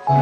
Hello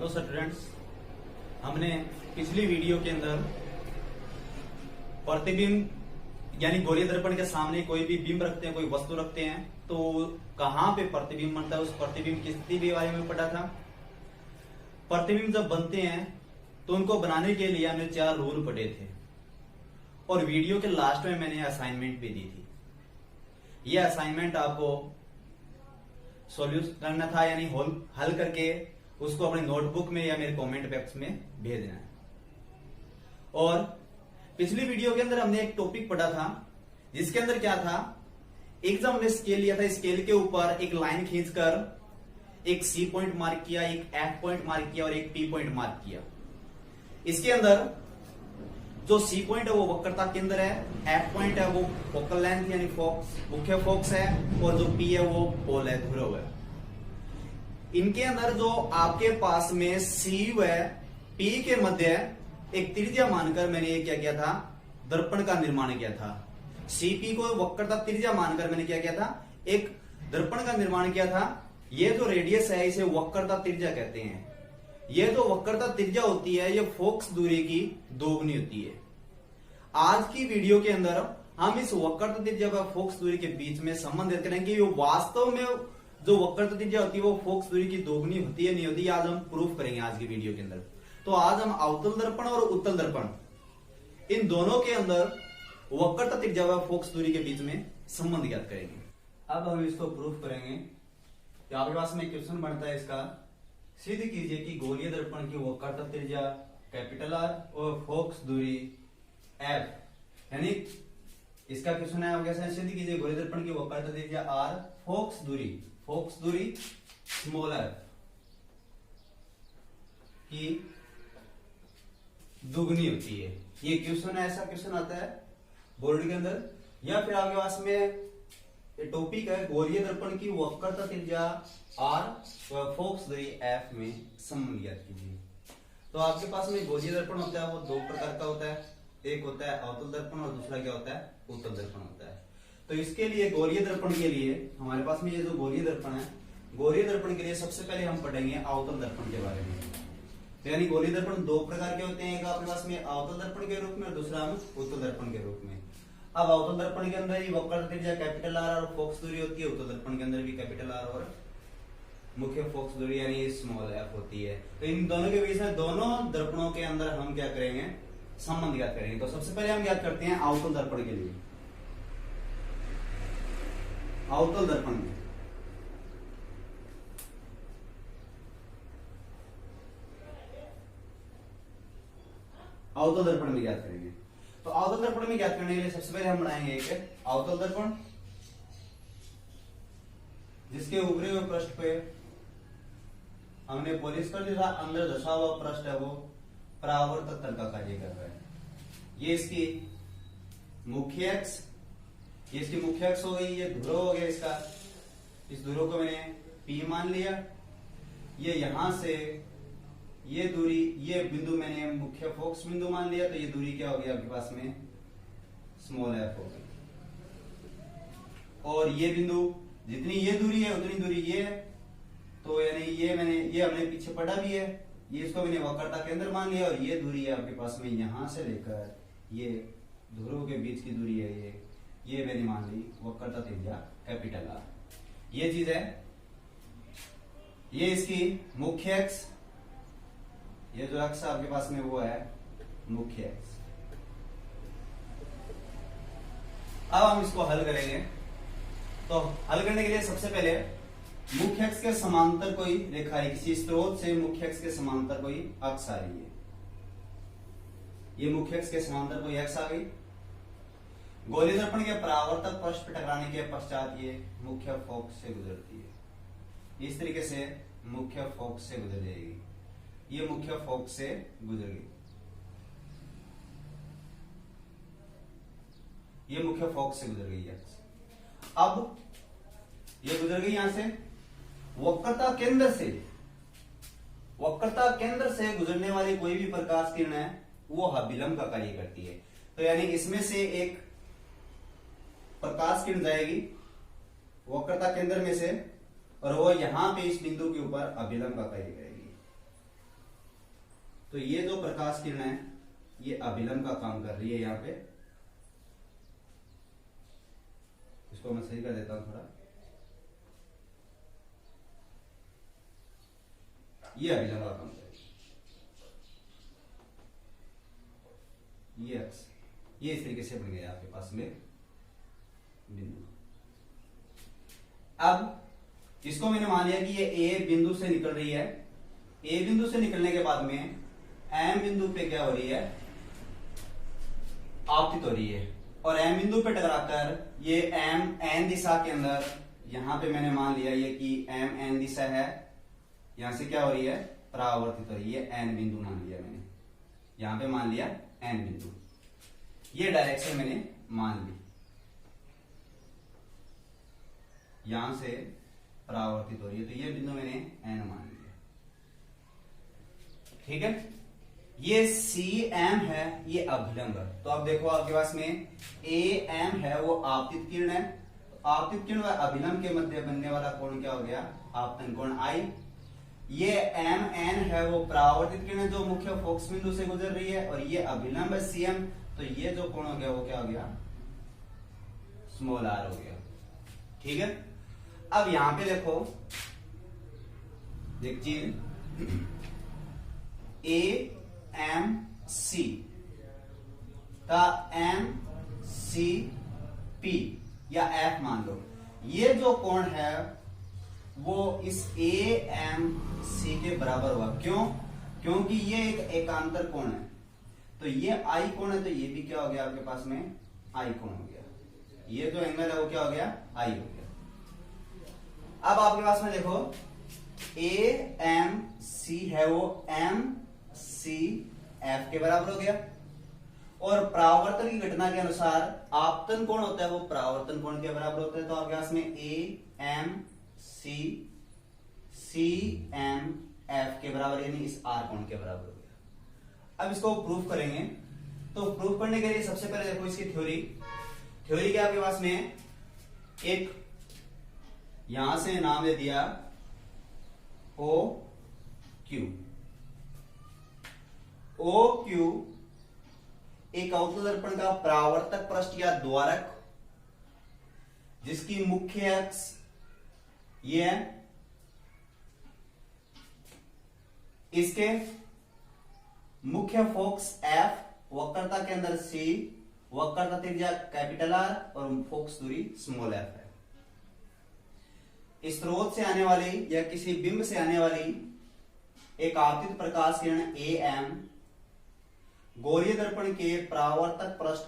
students, हमने पिछली video के अंदर प्रतिबिंब यानी गोलीय दर्पण के सामने कोई भी बिंब रखते हैं, कोई वस्तु रखते हैं तो कहां पे प्रतिबिंब बनता है, उस प्रतिबिंब की स्थिति के बारे में पढ़ा था। प्रतिबिंब जब बनते हैं तो उनको बनाने के लिए हमने 4 रूल पढ़े थे और वीडियो के लास्ट में मैंने असाइनमेंट भी दी थी। यह असाइनमेंट आपको सॉल्यूशन करना था, यानी हल करके उसको अपने नोटबुक में या मेरे कमेंट बॉक्स में भेज देना है। और पिछली वीडियो के अंदर हमने एक टॉपिक पढ़ा था जिसके अंदर क्या था, एक जब हमने स्केल लिया था, स्केल के ऊपर एक लाइन खींचकर एक सी पॉइंट मार्क किया, एक एफ पॉइंट मार्क किया और एक पी पॉइंट मार्क किया। इसके अंदर जो सी पॉइंट है वो वक्रता केंद्र है, एफ पॉइंट है वो फोकल लेंथ यानी फोकस मुख्य फोकस है और जो पी है वो पोल है, ध्रुव है। इनके अंदर जो आपके पास में सी व पी के मध्य एक त्रिज्या मानकर मैंने ये क्या किया था, दर्पण का निर्माण किया था। सीपी को वक्रता त्रिज्या मानकर मैंने क्या किया था, एक दर्पण का निर्माण किया था। ये जो रेडियस है इसे वक्रता त्रिज्या कहते हैं। ये जो वक्रता त्रिज्या होती है ये फोकस दूरी की दोगुनी होती है। आज की वीडियो के अंदर हम इस वक्रता त्रिज्या व फोकस दूरी के बीच में संबंध करेंगे। ये वास्तव में जो वक्रता त्रिज्या होती है वो फोकस दूरी की दोगुनी होती है नहीं होती, आज हम प्रूफ करेंगे आज की वीडियो के अंदर। तो आज हम अवतल दर्पण और उत्तल दर्पण इन दोनों के अंदर वक्रता त्रिज्या व फोकस दूरी के बीच में संबंध ज्ञात करेंगे। अब हम इसको प्रूफ करेंगे। तो आपके पास में क्वेश्चन बनता है इसका, सिद्ध कीजिए कि गोलीय दर्पण की वक्रता त्रिज्या कैपिटल आर और फोकस दूरी एफ, यानी इसका क्वेश्चन है कैसे, सिद्ध कीजिए गोलीय दर्पण की वक्रता त्रिज्या आर, फोकस दूरी स्मॉल एफ की दुगनी होती है। ये क्वेश्चन है, ऐसा क्वेश्चन आता है बोर्ड के अंदर। या फिर आपके पास में टॉपिक है गोलीय दर्पण की वक्रता त्रिज्या आर व फोकस दूरी एफ में संबंध ज्ञात कीजिए। तो आपके पास में गोलीय दर्पण होता है वो 2 प्रकार का होता है, एक होता है अवतल दर्पण और दूसरा क्या होता है, उत्तल दर्पण होता है। तो इसके लिए गोलीय दर्पण के लिए हमारे पास में ये जो गोलीय दर्पण है, गोलीय दर्पण के लिए सबसे पहले हम पढ़ेंगे अवतल दर्पण के बारे में। तो यानी गोलीय दर्पण 2 प्रकार के होते हैं, एक आपके पास में अवतल दर्पण के रूप में और दूसरा उत्तल दर्पण के रूप में। अब अवतल दर्पण के अंदर ही वक्रता त्रिज्या कैपिटल आर और फोकस दूरी होती है, उत्तल दर्पण के अंदर भी कैपिटल आर और मुख्य फोकस दूरी यानी स्मॉल एफ होती है। तो इन दोनों के बीच में दोनों दर्पणों के अंदर हम क्या करेंगे, संबंध ज्ञात करेंगे। तो सबसे पहले हम ज्ञात करते हैं अवतल दर्पण के लिए। अवतल दर्पण में अवतल दर्पण में ज्ञात करेंगे। तो अवतल दर्पण में ज्ञात करने के लिए सबसे पहले हम बनाएंगे एक अवतल दर्पण जिसके ऊपरी हुए पृष्ठ पे हमने पॉलिश कर दिया था, अंदर धसा हुआ पृष्ठ है वो परावर्तक तल का कार्य कर रहा है। ये इसकी मुख्य अक्ष, ये इसकी मुख्य अक्ष हो गई, ये ध्रुव हो गया इसका। इस ध्रुव को मैंने P मान लिया। ये यहां से ये दूरी, ये बिंदु मैंने मुख्य फोकस बिंदु मान लिया, तो ये दूरी क्या हो गई आपके पास में, स्मॉल एफ हो गई। और ये बिंदु जितनी ये दूरी है उतनी दूरी ये है, तो यानी ये हमने पीछे पढ़ा भी है, ये इसको मैंने वक्रता केंद्र मान लिया। और ये दूरी है आपके पास में यहां से लेकर ये ध्रुव के बीच की दूरी है, ये मैंने मान ली वक्रता त्रिज्या कैपिटल आर। ये चीज है, ये इसकी मुख्य अक्ष, ये जो अक्ष आपके पास में वो है मुख्य अक्ष। अब हम इसको हल करेंगे। तो हल करने के लिए सबसे पहले मुख्य अक्ष के समांतर कोई रेखा है, किसी स्रोत से मुख्य अक्ष के समांतर कोई अक्ष आ रही है। ये मुख्य अक्ष के समांतर कोई अक्ष आ गई। गोलीय दर्पण के परावर्तक पृष्ठ पे टकराने के पश्चात ये मुख्य फोकस से गुजरती है। इस तरीके से मुख्य फोकस से गुजर जाएगी। ये मुख्य फोकस से गुजर गई, ये मुख्य फोकस से गुजर गई है। अब ये गुजर गई यहां से वक्रता केंद्र से गुजरने वाली कोई भी प्रकाश किरण है वो अभिलंब का कार्य करती है। तो यानी इसमें से एक प्रकाश किरण जाएगी वक्रता केंद्र में से और वो यहां पे इस बिंदु के ऊपर अभिलंब का कार्य करेगी। तो ये जो प्रकाश किरण है ये अभिलंब का काम कर रही है। यहां पे इसको मैं सही कर देता हूं थोड़ा। ये अभिलंब का काम करेगी, ये इस तरीके से बन गया आपके पास में बिंदु। अब इसको मैंने मान लिया कि ये ए बिंदु से निकल रही है। ए बिंदु से निकलने के बाद में एम बिंदु पे क्या हो रही है, आपतित हो रही है और एम बिंदु पे टकराकर ये एम एन दिशा के अंदर, यहां पे मैंने मान लिया ये कि एम एन दिशा है, यहां से क्या हो रही है, परावर्तित हो रही है। एन बिंदु मान लिया मैंने, यहां पे मान लिया एन बिंदु, ये डायरेक्शन मैंने मान ली, यहां से परावर्तित हो रही है। तो ये बिंदु मैंने एन मान लिया, ठीक है। ये सी एम है, ये अभिलंब। तो अब देखो आपके पास में ए एम है वो आपतित किरण है। आपतित किरण व अभिलंब के मध्य बनने वाला कोण क्या हो गया, आपतन कोण आई। ये एम एन है वो परावर्तित किरण जो मुख्य फोकस बिंदु से गुजर रही है और ये अभिलंब है सी एम। तो ये जो कोण हो गया वो क्या हो गया, स्मॉल आर हो गया, ठीक है। अब यहां पे देखो एक चीज, ए एम सी का एम सी पी या एफ मान लो, ये जो कोण है वो इस ए एम सी के बराबर हुआ। क्यों, क्योंकि ये एक एकांतर कोण है। तो ये आई कोण है, तो ये भी क्या हो गया आपके पास में आई कोण हो गया। ये जो एंगल है वो क्या हो गया, आई हो गया। अब आपके पास में देखो ए एम सी है वो एम सी एफ के बराबर हो गया और परावर्तन की घटना के अनुसार आपतन कोण होता है वो परावर्तन कोण के बराबर होता है। तो आपके पास में A M C C M F के बराबर यानी इस आर कोण के बराबर हो गया। अब इसको प्रूफ करेंगे। तो प्रूफ करने के लिए सबसे पहले देखो इसकी थ्योरी क्या आपके पास में, एक यहां से नाम दे दिया ओ क्यू। ओ क्यू एक अवतल दर्पण का परावर्तक पृष्ठ या द्वारक जिसकी मुख्य अक्ष ये है, इसके मुख्य फोकस एफ, वक्रता के अंदर सी, वक्रता त्रिज्या कैपिटल आर और फोकस दूरी स्मॉल एफ है। स्रोत से आने वाली या किसी बिंब से आने वाली एक आपतित प्रकाश किरण ए एम गोलीय दर्पण के परावर्तक पृष्ठ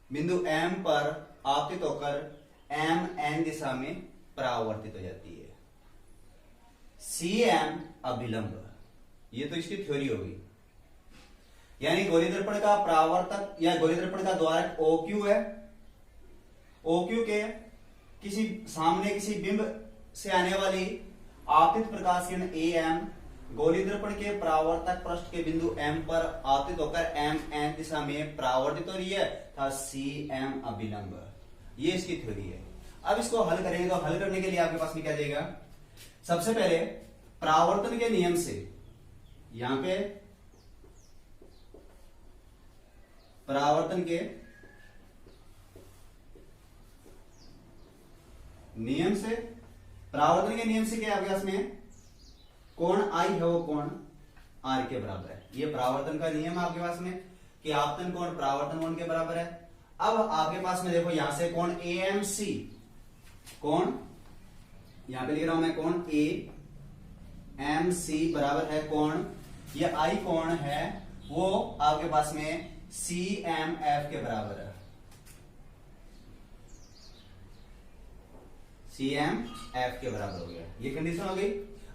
बिंदु एम पर आपतित होकर एम एन दिशा में परावर्तित हो जाती है। सी एम अभिलंब, ये तो इसकी थ्योरी होगी। यानी गोलीय दर्पण का परावर्तक या गोलीय दर्पण का द्वारक ओ क्यू है। ओ क्यू के किसी सामने किसी बिंब से आने वाली आपतित प्रकाश किरण ए एम गोलीय दर्पण के परावर्तक पृष्ठ के बिंदु एम पर आपतित होकर एम एन दिशा में परावर्तित हो रही है था सी एम अभिलंब। ये इसकी थ्योरी है। अब इसको हल करेंगे तो हल करने के लिए आपके पास में क्या जाएगा, सबसे पहले परावर्तन के नियम से यहां पे परावर्तन के नियम से, परावर्तन के नियम से क्या आपके पास में कोण आई है वो कोण आर के बराबर है। ये परावर्तन का नियम है आपके पास में कि आपतन कोण परावर्तन कोण के बराबर है। अब आपके पास में देखो यहां से कोण ए एम सी, कोण यहां पे लिख रहा हूं मैं कोण ए एम सी बराबर है कोण, ये आई कोण है वो आपके पास में सी एम एफ के बराबर है। सी एम एफ के बराबर हो गया, ये कंडीशन हो गई।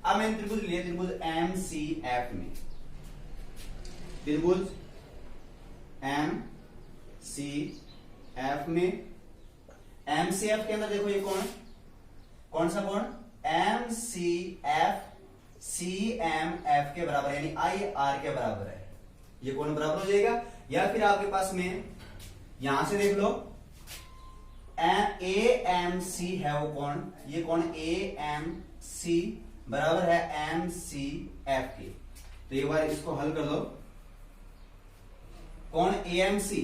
अब मैंने त्रिभुज लिया, त्रिभुज एम सी एफ में, त्रिभुज एम सी एफ में, एम सी एफ के अंदर देखो ये कौन सा कोण, M C F C M F के बराबर यानी आई आर के बराबर है, ये कोण बराबर हो जाएगा। या फिर आपके पास में यहां से देख लो ए एम सी है वो कोण, ये कोण ए एम सी बराबर है एम सी एफ के। तो एक बार इसको हल कर दो, कोण ए एम सी,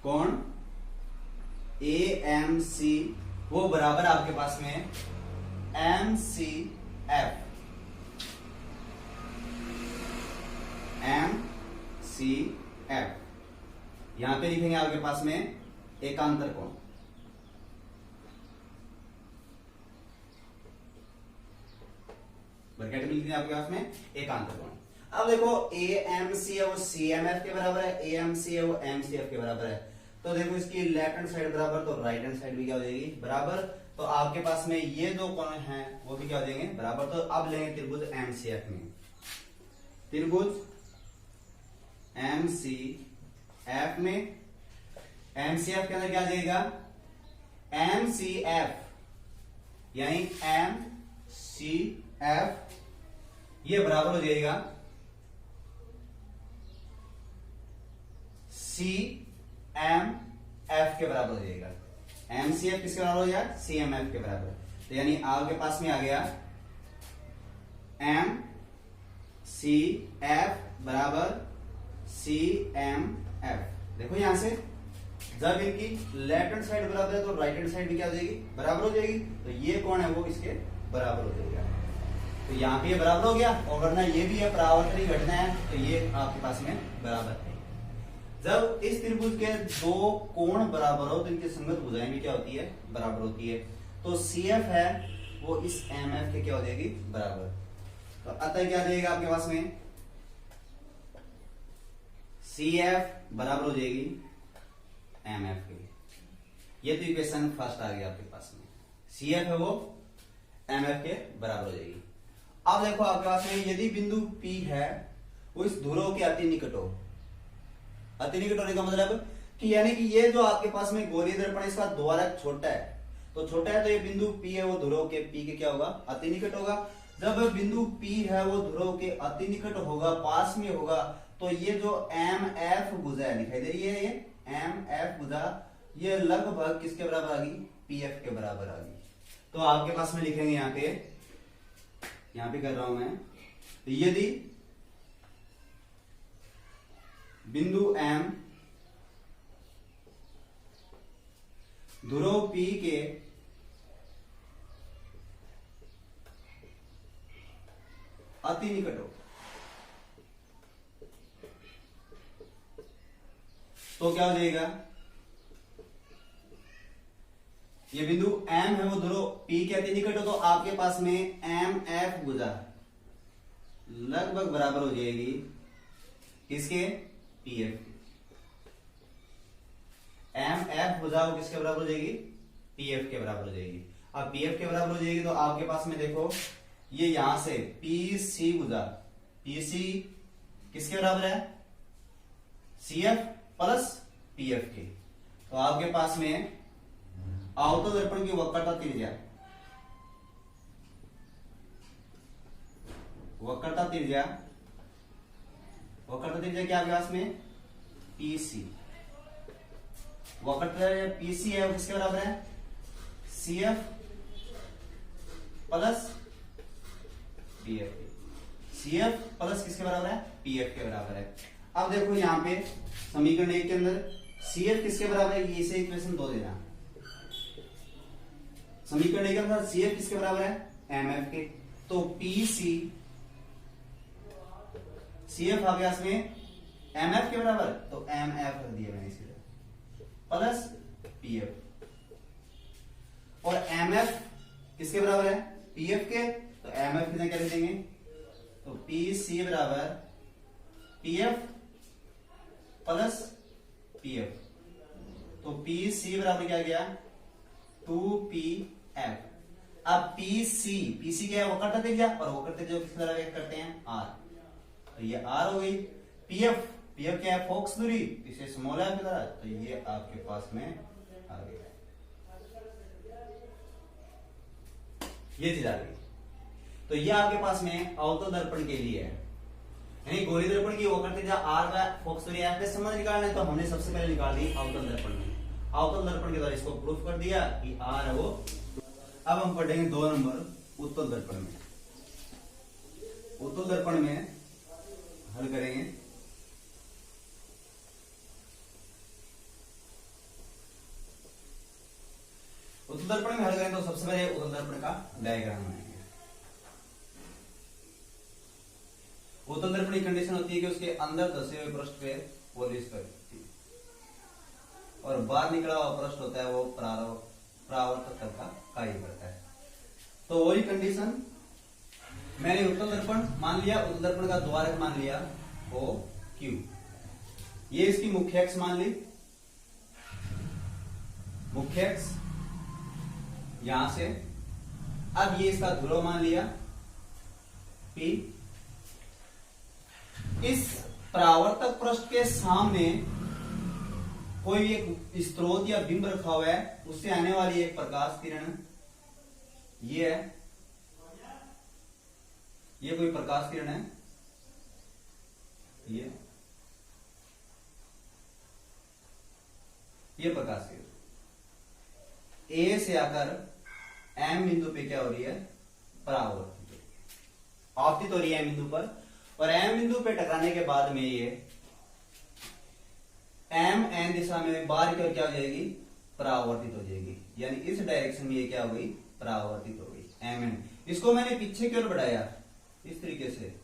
कोण ए एम सी वो बराबर आपके पास में M C F, M C F, यहां पे लिखेंगे आपके पास में एकांतर कोण, ब्रैकेट में लिखेंगे आपके पास में एकांतर कोण। अब देखो ए एम सी है वो सी एम एफ के बराबर है, ए एम सी है वो एम सी एफ के बराबर है। तो देखो इसकी लेफ्ट हैंड साइड बराबर, तो राइट हैंड साइड भी क्या हो जाएगी बराबर। तो आपके पास में ये दो कोण हैं वो भी क्या हो जाएंगे बराबर। तो अब लेंगे त्रिभुज एम सी एफ में, त्रिभुज एम सी एफ में, एम सी एफ के अंदर क्या आ जाएगा एम सी एफ यानी एम सी एफ ये बराबर हो जाएगा सी एम एफ के बराबर हो जाएगा। एम सी एफ किसके बराबर हो जाएगा सी एम एफ के बराबर। तो यानी आपके पास में आ गया एम सी एफ बराबर सी एम एफ। देखो यहां से जब इनकी लेफ्ट हैंड साइड बराबर है तो राइट हैंड साइड भी क्या हो जाएगी बराबर हो जाएगी। तो ये कौन है वो इसके बराबर हो जाएगा। तो यहाँ पे ये बराबर हो गया और वरना ये भी है परावर्तनीय घटना है तो ये आपके पास में बराबर है। जब इस त्रिभुज के दो कोण बराबर हो तो इनकी संगत भुजाएं भी क्या होती है बराबर होती है। तो सी एफ है वो इस एम एफ के क्या हो जाएगी बराबर। तो अतः क्या देगा आपके पास में सी एफ बराबर हो जाएगी एम एफ के। ये तो इक्वेशन फर्स्ट आ गया आपके पास में, सी एफ है वो एम एफ के बराबर हो जाएगी। अब देखो आपके पास में यदि बिंदु P है वो इस ध्रुव के अति निकट हो। अति निकट होने का मतलब कि यानी कि ये जो आपके पास में गोलीय दर्पण इसका द्वारक छोटा है तो छोटा है तो ये बिंदु P है वो ध्रुव के P के क्या होगा अति निकट होगा। जब बिंदु P है वो ध्रुव के अति निकट होगा पास में होगा तो ये जो एम एफ भुजा दिखाई दे रही है ये एम एफ भुजा ये लगभग किसके बराबर आ गई पी एफ के बराबर आ गई। तो आपके पास में लिखेंगे यहाँ पे कर रहा हूं मैं यदि बिंदु M ध्रुव P के अति निकट हो तो क्या हो जाएगा ये बिंदु M है वो ध्रुव P के अति निकट हो तो आपके पास में एम एफ भुजा लगभग बराबर हो जाएगी किसके पी एफ। एम एफ भुजा वो किसके बराबर हो जाएगी पी एफ के बराबर हो जाएगी। अब पी एफ के बराबर हो जाएगी तो आपके पास में देखो ये यहां से पी सी भुजा पी सी किसके बराबर है C F plus P F के। तो आपके पास में अवतल दर्पण की वक्रता त्रिज्या क्या आपके पास में पीसी वक्रता पीसी है वो किसके बराबर है C F plus P F. C F plus किसके बराबर है पी एफ के बराबर है। अब देखो यहां पे समीकरण 1 के अंदर सी एफ किसके बराबर है इसे इक्वेशन 2 देना। समीकरण 1 के अंदर सी एफ किसके बराबर है एम एफ के। तो पी सी एफ आ गया इसमें एम एफ के बराबर तो एम एफ रख दिया मैंने इसी प्लस पी एफ और एम एफ किसके बराबर है पी एफ के। तो एम एफ कितना क्या लिख देंगे तो पी सी बराबर P F plus P F. तो पी सी बराबर क्या गया 2 पी एफ अब पीसी, पीसी क्या है, वक्र त्रिज्या, और वक्र त्रिज्या किस तरह व्यक्त करते हैं, आर, तो ये आर हो गई। पीएफ, पीएफ क्या है, फोकस दूरी, इसे स्मॉल आर की तरह, तो ये आपके पास में आ गया, ये चीज आ गई। तो ये आपके पास में अवतल दर्पण के लिए है, यानी गोली दर्पण की वक्र त्रिज्या आर का फोकस दूरी एफ के संबंध निकालना है, तो हमने सबसे पहले निकाल दी अवतल दर्पण में। अवतल दर्पण के द्वारा इसको प्रूफ कर दिया कि आर है वो। अब हम पढ़ेंगे 2 नंबर उत्तल दर्पण में। उत्तल दर्पण में हल करेंगे। उत्तल दर्पण में हल करें तो सबसे पहले उत्तल दर्पण का डायग्राम बनाएंगे। उत्तल दर्पण की कंडीशन होती है कि उसके अंदर धसे हुए पृष्ठ पे पॉलिश करती है और बाहर निकला हुआ पृष्ठ होता है वो परावर्तक तल का कार्य करता है। तो वही कंडीशन मैंने उत्तल दर्पण मान लिया, उत्तल दर्पण का द्वारक मान लिया ओ क्यू, ये इसकी मुख्य अक्ष मान ली, मुख्य अक्ष यहां से। अब ये इसका ध्रुव मान लिया पी। इस परावर्तक पृष्ठ के सामने कोई एक स्रोत या बिंब रखा हुआ है, उससे आने वाली एक प्रकाश किरण ये है, ये कोई प्रकाश किरण है, ये प्रकाश किरण ए से आकर एम बिंदु पे क्या हो रही है, परावर्तित, आपतित हो रही है एम बिंदु पर, और एम बिंदु पे टकराने के बाद में ये एम एन दिशा में बाहर की ओर क्या हो जाएगी, परावर्तित हो जाएगी, यानी इस डायरेक्शन में ये क्या हो गई, परावर्तित हो गई एम एन। इसको मैंने पीछे की ओर बढ़ाया इस तरीके से,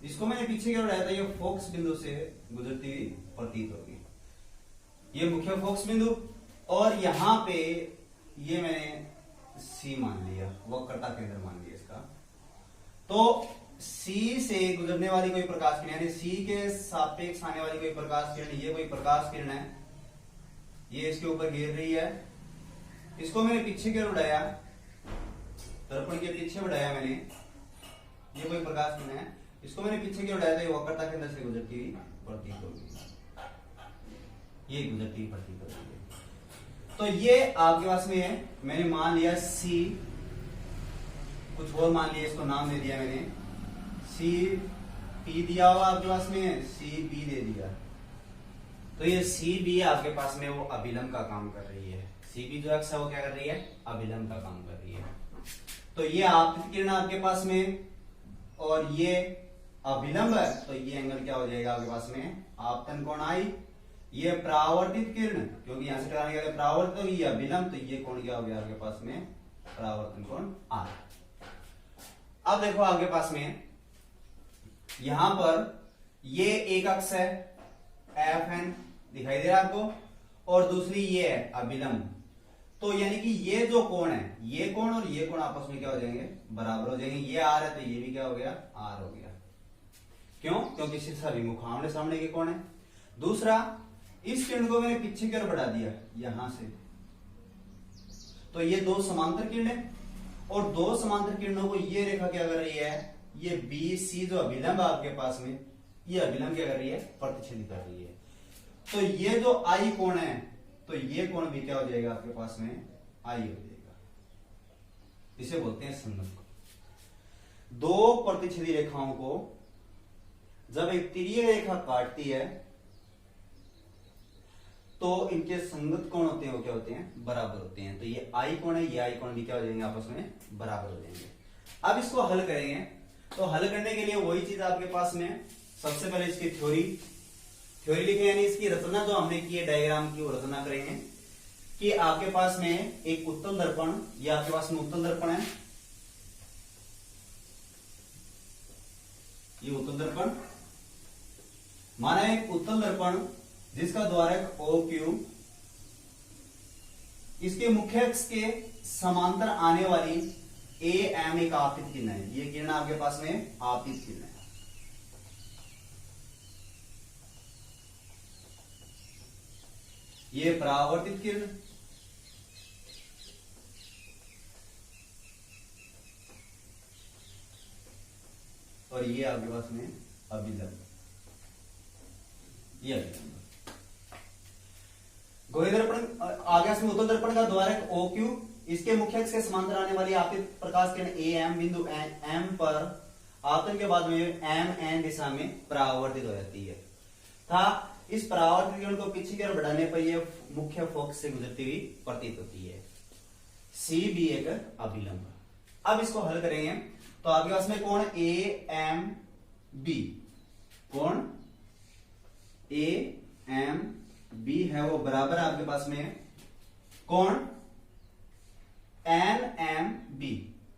इसको मैंने पीछे की ओर बढ़ाया था, ये फोकस बिंदु से गुजरती हुई प्रतीत होगी, ये मुख्य फोकस बिंदु, और यहां पे ये मैंने सी मान लिया, वक्रता केंद्र मान लिया इसका। तो सी से गुजरने वाली कोई प्रकाश किरण, यानी सी के सापेक्ष आने वाली कोई प्रकाश किरण, ये कोई प्रकाश किरण है, ये इसके ऊपर गिर रही है, इसको मैंने पीछे की ओर बढ़ाया, दर्पण के पीछे बढ़ाया मैंने, ये कोई प्रकाश किरण है, इसको मैंने पीछे की ओर बढ़ाया, तो ये वक्रता केंद्र से गुजरती हुई प्रतीत होगी, ये गुजरती हुई प्रतीत होगी। तो ये आपके पास में है, मैंने मान लिया सी, कुछ और मान लिया, इसको नाम दे दिया मैंने, सी पी दिया हुआ आपके पास में, सी बी दे दिया। तो ये सी बी आपके पास में वो अभिलंब का काम कर रही है, सी बी जो अक्ष है वो क्या कर रही है, अभिलंब का काम कर रही है। तो ये आपतित किरण आपके पास में, और ये अभिलंब है, तो ये एंगल क्या हो जाएगा आपके पास में, आपतन कोण आई। ये परावर्तित किरण, क्योंकि यहां से टकराने के बाद परावर्तित होगी, ये अभिलंब, तो ये कोण क्या हो गया आपके पास में, परावर्तन कोण आर। अब देखो आगे पास में यहां पर ये एक अक्ष है एफ एन दिखाई दे रहा है आपको, और दूसरी ये है अभिलंब, तो यानी कि ये जो कोण है, ये कोण और ये कोण आपस में क्या हो जाएंगे, बराबर हो जाएंगे। ये आर है तो ये भी क्या हो गया, आर हो गया। क्यों, क्योंकि शीर्षाभिमुख आमने सामने के कोण है। दूसरा, इस किरण को मैंने पीछे की ओर बढ़ा दिया यहां से, तो ये दो समांतर किरणें, और दो समांतर किरणों को ये रेखा क्या कर रही है, ये बी सी जो अभिलंब आपके पास में, ये अभिलंब क्या कर रही है, प्रतिच्छेद कर रही है। तो ये जो आई कोण है, तो ये कोण भी क्या हो जाएगा आपके पास में, आई हो जाएगा, इसे बोलते हैं संगत। दो प्रतिच्छेदी रेखाओं को जब एक तिर्यक रेखा काटती है तो इनके संगत कोण होते हैं वो क्या होते हैं, बराबर होते हैं। तो ये आई कोण है, ये आई कोण भी क्या हो जाएंगे, आपस में बराबर हो जाएंगे। अब इसको हल करेंगे, तो हल करने के लिए वही चीज आपके पास में, सबसे पहले इसकी थ्योरी लिखे, यानी इसकी रचना जो हमने की है डायग्राम की, वो रचना करेंगे कि आपके पास में एक उत्तल दर्पण, ये आपके पास में उत्तल दर्पण है, ये उत्तल दर्पण माना एक उत्तल दर्पण जिसका द्वारक ओ क्यू, इसके मुख्य अक्ष के समांतर आने वाली ए एम एक आपतित किरण है, ये किरण आपके पास में आपतित किरण है। ये परावर्तित किरण, और ये आपके पास में अभिलंब, ये अभिलंब। गोलीय दर्पण आगे इसमें उत्तल दर्पण का द्वारक OQ, इसके मुख्य अक्ष के समांतर आने वाली आपतित प्रकाश किरण AM बिंदु M पर आपतन के बाद में MN दिशा में परावर्तित हो जाती है था। इस परावर्तित किरण को पीछे की ओर बढ़ाने पर यह मुख्य फोकस से गुजरती हुई प्रतीत होती है। C भी एक अभिलंब। अब इसको हल करेंगे तो आपके पास में कोण AMB, कोण AMB है वो बराबर आपके पास में कोण NMB।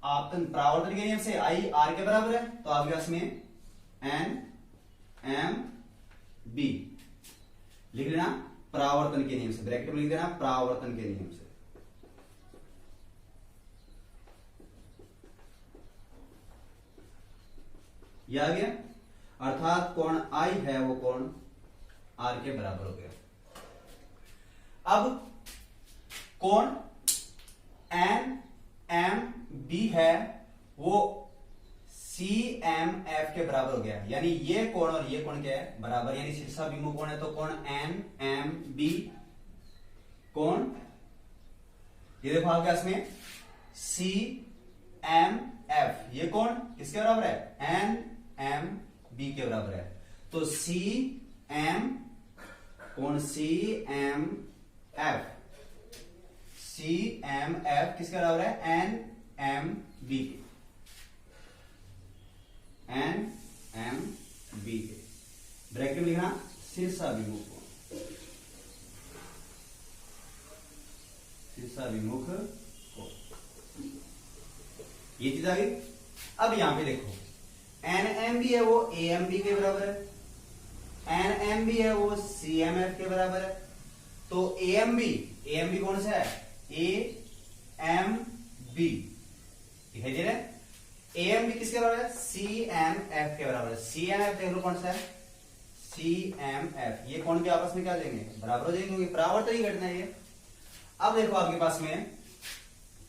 आपतन परावर्तन के नियम से I R के बराबर है, तो आपके पास में NMB लिख लेना परावर्तन के नियम से, ब्रैकेट में लिख देना परावर्तन के नियम से। यह आ गया, अर्थात कोण I है वो कोण R के बराबर हो गया। अब कोण NMB है वो CMF के बराबर हो गया, यानी ये कोण और ये कोण क्या है, बराबर, यानी शीर्षाभिमुख कोण है, तो कोण NMB कोण, ये देखो आपके पास में CMF, ये कोण किसके बराबर है, NMB के बराबर है। तो कोण CMF किसके बराबर है, NMB के, NMB के, ब्रैकेट में लिखना शीर्षाभिमुख कोण, शीर्षाभिमुख कोण, ये चीज आ गई। अब यहां पे देखो NMB है वो AMB के बराबर है, NMB है वो CMF के बराबर है, तो AMB कौन सा है, AMB दिखाई दे रहा है, AMB किसके बराबर है, CMF के बराबर है। CMF देख लो कौन सा है, CMF, ये कौन के आपस में क्या देंगे, बराबर हो जाएंगे, क्योंकि परावर्तन ही घटना है ये। अब देखो आपके पास में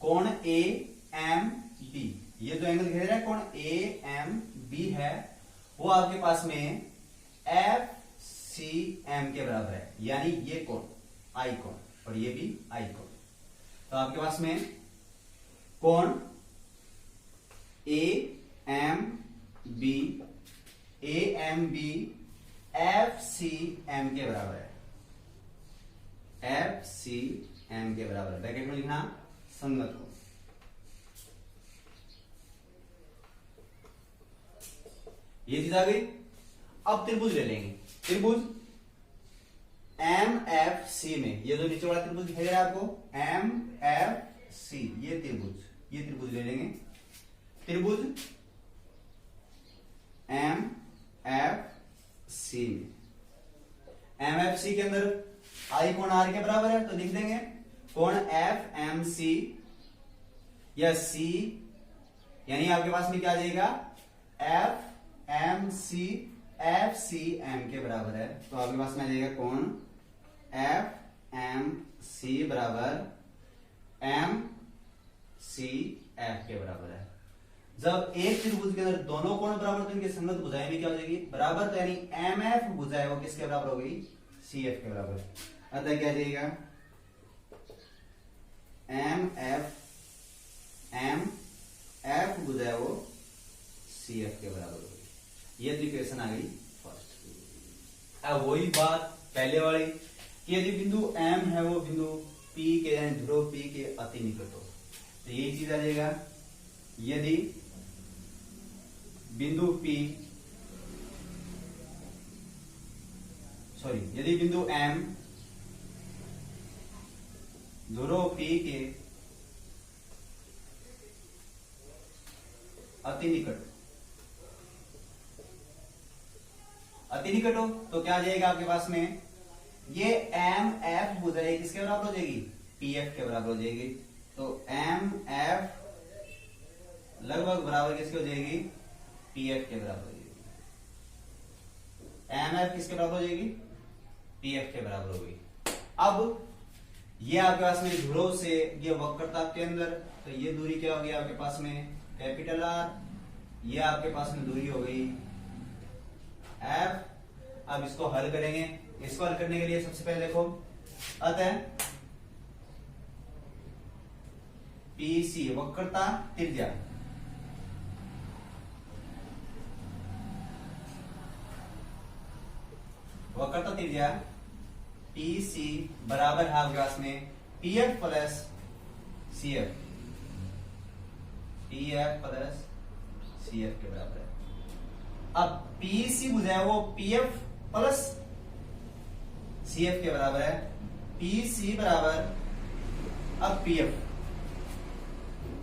कोण AMB, ये जो एंगल दिखाई दे रहा है कोण AMB है वो आपके पास में FCM के बराबर है, यानी ये कोण I कोण और ये भी I कोण। तो आपके पास में कोण AMB FCM के बराबर है, FCM के बराबर है, ब्रैकेट में लिखना संगत कोण। ये चीज आ गई। अब त्रिभुज ले लेंगे, त्रिभुज MFC में, ये जो नीचे वाला त्रिभुज दिखाई दे रहा है आपको MFC, ये त्रिभुज ले लेंगे, त्रिभुज MFC में, MFC के अंदर I कोण R के बराबर है, तो लिख देंगे कोण FMC या C, यानी आपके पास में क्या आ जाएगा, FMC FCM के बराबर है, तो आपके पास में आ जाएगा कोण FMC बराबर MCF के बराबर है। जब एक त्रिभुज के अंदर दोनों कोण बराबर तो इनकी संगत भुजाएं भी क्या हो जाएगी, बराबर, तो यानी MF भुजा है वो किसके बराबर हो गई, CF के बराबर। अतः क्या जाएगा, MF भुजा है वो CF के बराबर हो गई। ये तो इक्वेशन आ गई फर्स्ट। अब वही बात पहले वाली कि यदि बिंदु M है वो बिंदु P के यानी ध्रुव P के अति निकट हो, तो ये चीज आ जाएगा, यदि बिंदु यदि बिंदु M ध्रुव P के अति निकट हो, तो क्या आ जाएगा आपके पास में, ये MF भुजा किसके बराबर हो जाएगी, PF के बराबर हो जाएगी। तो MF लगभग बराबर किसके हो जाएगी, PF के बराबर हो जाएगी। MF किसके बराबर हो जाएगी, PF के बराबर हो गई। अब ये आपके पास में ध्रुव से ये वक्रता के अंदर, तो ये दूरी क्या होगी आपके पास में, कैपिटल R ये आपके पास में दूरी हो गई F। अब इसको हल करेंगे। इसको हल करने के लिए सबसे पहले देखो, अतः PC वक्रता त्रिज्या, वक्रता त्रिज्या PC बराबर है आपके पास में PF plus CF, PF plus CF के बराबर है। अब PC बुझा है वो PF प्लस CF के बराबर है। PC बराबर अब PF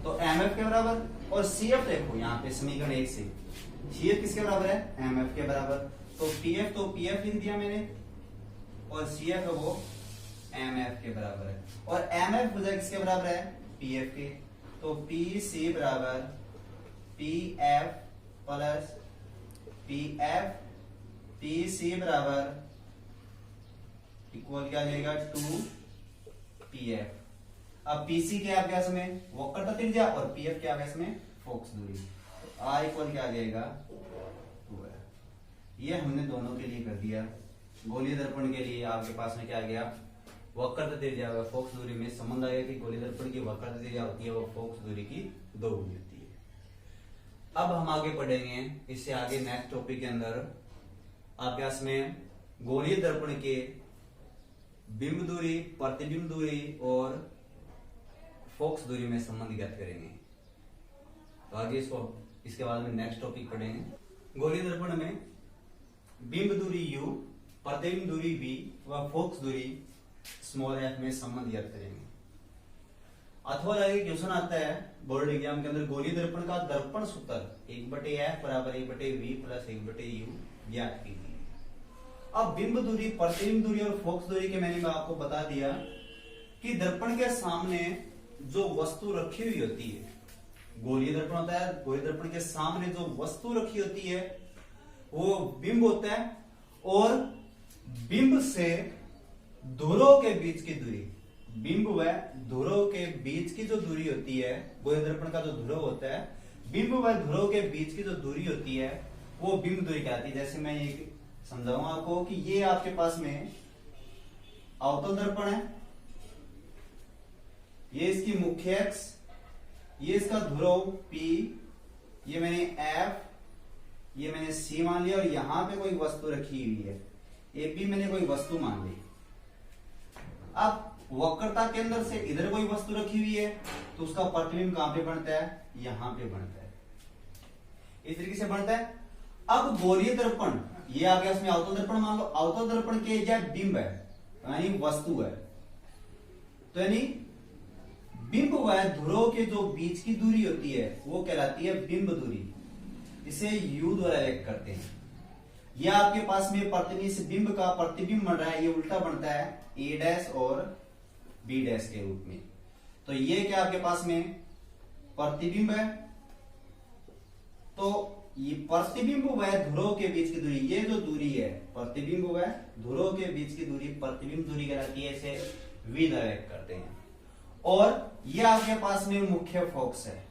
तो MF के बराबर, और CF देखो यहाँ पे समीकरण 1 से CF किसके बराबर है, MF के बराबर। तो PF लिख दिया मैंने, और CF है वो MF के बराबर है, और MF बुझा किसके बराबर है, PF के। तो PC बराबर PF प्लस PF, PC बराबर इक्वल क्या आ जाएगा 2PF। अब PC क्या आ गया इसमें, वक्रता त्रिज्या, और PF क्या आ गया इसमें, फोकस दूरी। तो R इक्वल क्या आ जाएगा 2 है। ये हमने दोनों के लिए कर दिया। गोलीय दर्पण के लिए आपके पास में क्या आ गया, वक्रता त्रिज्या व फोकस दूरी में संबंध आ गया कि गोलीय दर्पण की वक्रता त्रिज्या होती है वो फोकस दूरी की 2 गुनी होती है। अब हम आगे पढ़ेंगे इससे आगे नेक्स्ट टॉपिक के अंदर आपके पास में गोलीय दर्पण के बिंब दूरी, प्रतिबिंब दूरी और फोकस दूरी में संबंध ज्ञात करेंगे। तो आगे इसको इसके बाद में नेक्स्ट टॉपिक पढ़ेंगे। गोलीय दर्पण में बिंब दूरी u, प्रतिबिंब दूरी v व फोकस दूरी स्मॉल f में संबंध ज्ञात करेंगे। अथवा आगे क्वेश्चन आता है बोर्ड एग्जाम के अंदर, गोलीय दर्पण का दर्पण सूत्र 1/f बराबर 1/v प्लस 1/u ज्ञात कीजिए। अब बिंब दूरी, प्रतिबिंब दूरी और फोकस दूरी के मैंने आपको बता दिया कि दर्पण के सामने जो वस्तु रखी हुई होती है, गोलीय दर्पण होता है, गोलीय दर्पण के सामने जो वस्तु रखी होती है वो बिंब होता है, और बिंब से धुरों के बीच की दूरी, बिंब व धुरों के बीच की जो दूरी होती है, गोलीय दर्पण का जो ध्रुव होता है, बिंब व धुरों के बीच की जो दूरी होती है वो बिंब दूरी कहलाती है। जैसे मैं ये समझाऊंगा आपको कि ये आपके पास में अवतल दर्पण है, ये इसकी मुख्य अक्ष, ये इसका ध्रुव P, ये मैंने F, ये मैंने C मान लिया, और यहां पे कोई वस्तु रखी हुई है, ये भी मैंने कोई वस्तु मान ली। अब वक्रता के अंदर से इधर कोई वस्तु रखी हुई है तो उसका प्रतिबिंब कहां पे बनता है, यहां पे बनता है, इस तरीके से बनता है। अब गोलीय दर्पण ये आ गया, इसमें अवतल दर्पण मान लो, अवतल दर्पण के या बिंब है यानी वस्तु है, तो यानी बिंब व ध्रुव के जो बीच की दूरी होती है वो कहलाती है बिंब दूरी, इसे u द्वारा व्यक्त करते हैं। यह आपके पास में प्रतिबिंब, बिंब का प्रतिबिंब बन रहा है, ये उल्टा बनता है a डैश और b डैश के रूप में। तो ये क्या आपके पास में प्रतिबिंब है, तो ये प्रतिबिंब व ध्रुव के बीच की दूरी, ये जो दूरी है प्रतिबिंब व ध्रुव के बीच की दूरी प्रतिबिंब दूरी कहलाती है, इसे v द्वारा व्यक्त करते हैं। और ये आपके पास में मुख्य फोकस है,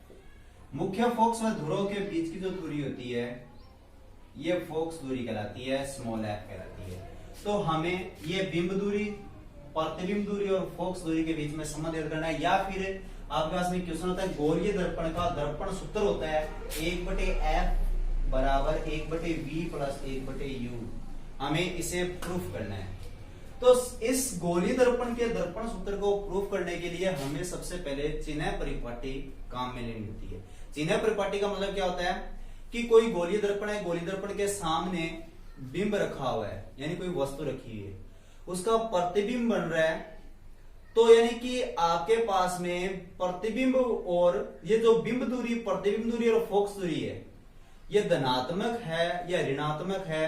मुख्य फोकस व ध्रुव के बीच की जो दूरी होती है ये फोकस दूरी कहलाती है, स्मॉल f कहलाती है। तो हमें ये बिंब दूरी, प्रतिबिंब दूरी और फोकस दूरी के बीच में संबंध ज्ञात करना है। या फिर आपके पास में क्वेश्चन होता है गोलीय दर्पण का दर्पण सूत्र होता है 1/f बराबर 1/v प्लस 1/u, हमें इसे प्रूफ करना है। तो इस गोलीय दर्पण के दर्पण सूत्र को प्रूफ करने के लिए हमें सबसे पहले चिन्ह परिपाटी काम में लेनी होती है। चिन्ह परिपाटी का मतलब क्या होता है कि कोई गोलीय दर्पण है, गोलीय दर्पण के सामने बिंब रखा हुआ है यानी कोई वस्तु रखी हुई है, उसका प्रतिबिंब बन रहा है, तो यानी कि आपके पास में प्रतिबिंब और ये जो बिंब दूरी, प्रतिबिंब दूरी और फोकस दूरी है ये धनात्मक है या ऋणात्मक है,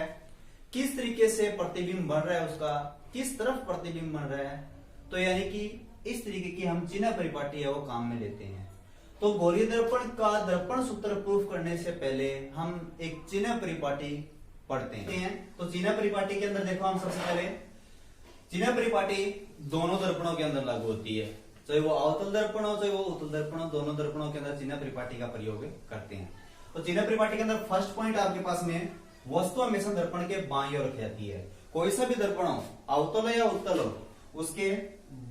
किस तरीके से प्रतिबिंब बन रहा है, उसका किस तरफ प्रतिबिंब बन रहा है, तो यानी कि इस तरीके की हम चिन्ह परिपाटी है वो काम में लेते हैं। तो गोलीय दर्पण का दर्पण सूत्र प्रूफ करने से पहले हम एक चिन्ह परिपाटी पढ़ते हैं। तो चिन्ह परिपाटी के अंदर देखो, हम सबसे पहले चिन्ह परिपाटी दोनों दर्पणों के अंदर लागू होती है, चाहे वो अवतल दर्पण हो चाहे वो उत्तल दर्पण हो, दोनों दर्पणों के अंदर चिन्ह परिपाटी का प्रयोग करते हैं। तो चिन्ह परिपाटी के अंदर फर्स्ट पॉइंट आपके पास में वस्तु हमेशा दर्पण के बाईं ओर रखी जाती है। कोई सा भी दर्पण हो, अवतल हो या उत्तल हो, उसके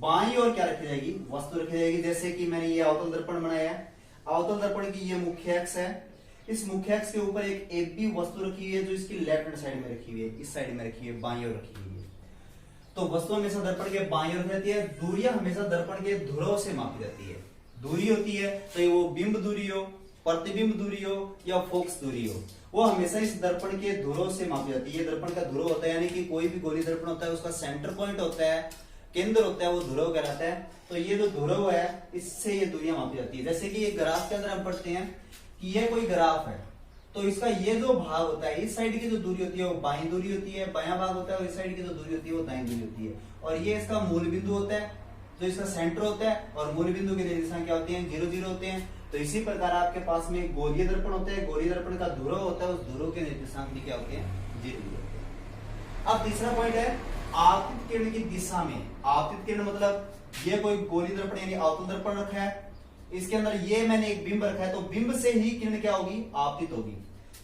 बाईं ओर क्या रखी जाएगी, वस्तु रखी जाएगी। जैसे कि मैंने ये अवतल दर्पण बनाया है, अवतल दर्पण की ये मुख्य अक्ष है, इस मुख्य अक्ष के ऊपर एक एबी वस्तु रखी हुई है जो इसकी लेफ्ट हैंड साइड में रखी हुई है, इस साइड में रखी हुई है, बाईं ओर रखी हुई है। तो वस्तु हमेशा दर्पण के बाईं ओर रहती है। दूरियां हमेशा दर्पण के ध्रुव से मापी जाती है। दूरी होती है तो वो बिंब दूरी हो, प्रतिबिंब दूरी हो या फोकस दूरी हो, वो हमेशा इस दर्पण के ध्रुव से मापी जाती है। ये दर्पण का ध्रुव होता है, यानी कि कोई भी गोली दर्पण होता है उसका सेंटर पॉइंट होता है, केंद्र होता है, वो ध्रुव कहलाता है। तो ये जो ध्रुव है इससे ये दूरियां मापी जाती है। जैसे कि ये ग्राफ के अंदर हम पढ़ते हैं कि ये कोई ग्राफ है, तो इसका ये जो भाग होता है, इस साइड की जो दूरी होती है वो बाईं दूरी होती है, बायां भाग होता है, और इस साइड की जो दूरी होती है वो दाईं दूरी होती है। और ये इसका मूल बिंदु होता है, जो इसका सेंटर होता है, और मूल बिंदु के निर्देशांक क्या होते हैं, 0 0 होते हैं। तो इसी प्रकार आपके पास में गोलीय दर्पण होता है, गोलीय दर्पण का ध्रुव होता है, उस ध्रुव के निर्देशांक भी क्या होते हैं, 0 0 होते हैं। अब तीसरा पॉइंट है आपतित किरण की दिशा में। आपतित किरण मतलब ये कोई गोली दर्पण यानी अवतल दर्पण रखा है, इसके अंदर ये मैंने एक बिंब रखा है, तो बिंब से ही किरण क्या होगी, आपतित होगी।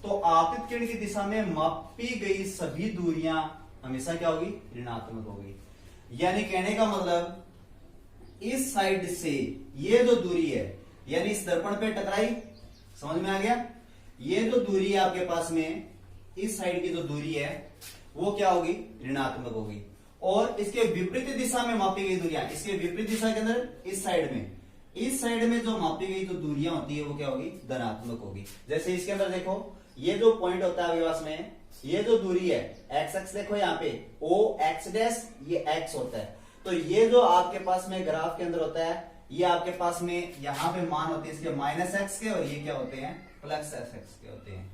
तो आपतित किरण की दिशा में मापी गई सभी दूरियां हमेशा क्या होगी, ऋणात्मक होगी। यानी कहने का मतलब इस साइड से ये जो दूरी है, यानी इस दर्पण पे टकराई, समझ में आ गया। ये जो दूरी है आपके पास में, इस साइड की जो दूरी है वो क्या होगी, ऋणात्मक होगी। और इसके विपरीत दिशा में मापी गई दूरियां, इसके विपरीत दिशा के अंदर इस साइड में जो मापी गई जो दूरियां होती है वो क्या होगी, धनात्मक होगी। जैसे इसके अंदर देखो, ये जो पॉइंट होता है आपके पास में, ये जो दूरी है एक्स एक्स, देखो यहाँ पे ओ एक्स डैश, ये एक्स होता है। तो ये जो आपके पास में ग्राफ के अंदर होता है, ये आपके पास में यहाँ पे मान होते हैं इसके माइनस एक्स के, और ये क्या होते हैं, प्लस एक्स के होते हैं।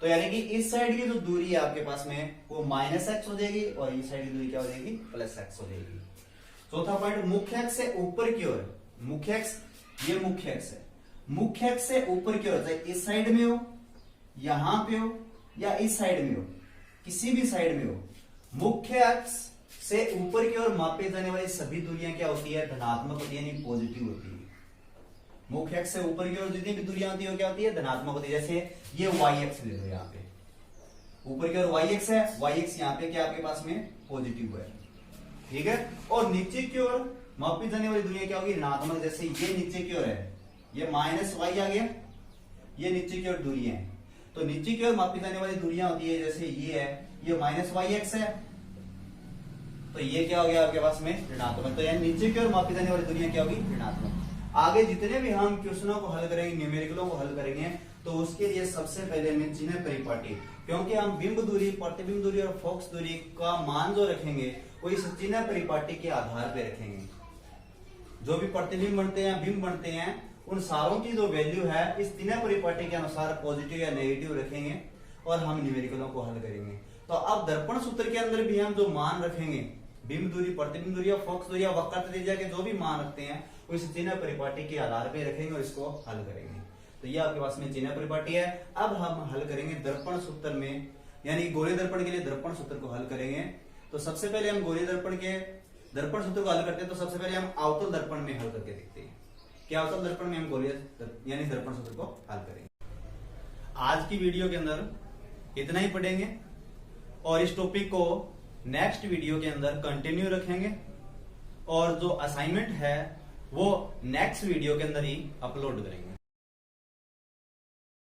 तो यानी कि इस साइड की जो दूरी है आपके पास में वो माइनस एक्स हो जाएगी, और इस साइड की दूरी क्या हो जाएगी, प्लस एक्स हो जाएगी। चौथा पॉइंट, मुख्य अक्ष से ऊपर की ओर, मुख्य अक्ष, ये मुख्य अक्ष है, मुख्य अक्ष से ऊपर की ओर, चाहे इस साइड में हो, यहां पे हो, या इस साइड में हो, किसी भी साइड में हो, मुख्य अक्ष से ऊपर की ओर मापे जाने वाली सभी दूरियां क्या होती है, धनात्मक होती है, यानी पॉजिटिव होती है। मुख्य अक्ष से ऊपर की ओर जितनी भी दूरियां होती है वो क्या होती है, धनात्मक होती है। जैसे ये वाई अक्ष ले लो, यहाँ पे ऊपर की ओर वाई अक्ष है, वाई अक्ष यहाँ पे क्या आपके पास में पॉजिटिव है, ठीक है। और नीचे की ओर मापी जाने वाली दूरियां क्या होगी, ऋणात्मक। जैसे ये नीचे की ओर है, ये माइनस वाई आ गया, ये नीचे की ओर दूरियां है। तो नीचे की ओर मापी जाने वाली दूरियां होती है, जैसे ये है, ये माइनस वाई एक्स है, तो ये क्या हो गया आपके पास में, ऋणात्मक। तो यानी नीचे की ओर मापी जाने वाली दूरियां क्या होगी, ऋणात्मक। आगे जितने भी हम क्वेश्चनों को हल करेंगे, न्यूमेरिकलों को हल करेंगे, तो उसके लिए सबसे पहले हमें चिन्ह परिपाटी, क्योंकि हम बिंब दूरी, प्रतिबिंब दूरी और फोकस दूरी का मान जो रखेंगे वो इस चिन्ह परिपाटी के आधार पर रखेंगे। जो भी प्रतिबिंब बनते हैं, बिंब बनते हैं, उन सारों की जो वैल्यू है इस चिन्ह परिपाटी के अनुसार पॉजिटिव या नेगेटिव रखेंगे, और हम न्यूमेरिकलों को हल करेंगे। तो अब दर्पण सूत्र के अंदर भी हम जो मान रखेंगे, बिंब दूरी, प्रतिबिंब दूरी या फोकस दूरी या वक्र त्रिज्या के जो भी मान रखते हैं वो इस चिन्ह परिपाटी के आधार पर रखेंगे और इसको हल करेंगे। तो ये आपके पास में चिन्ह परिपाटी है। अब हम हल करेंगे दर्पण सूत्र में, यानी गोलीय दर्पण के लिए दर्पण सूत्र को हल करेंगे। तो सबसे पहले हम गोलीय दर्पण के दर्पण सूत्र को हल करते हैं। तो सबसे पहले हम अवतल दर्पण में हल करके देखते हैं कि अवतल दर्पण में हम गोलीय यानी दर्पण सूत्र को हल करेंगे। आज की वीडियो के अंदर इतना ही पढ़ेंगे, और इस टॉपिक को नेक्स्ट वीडियो के अंदर कंटिन्यू रखेंगे, और जो असाइनमेंट है वो नेक्स्ट वीडियो के अंदर ही अपलोड करेंगे।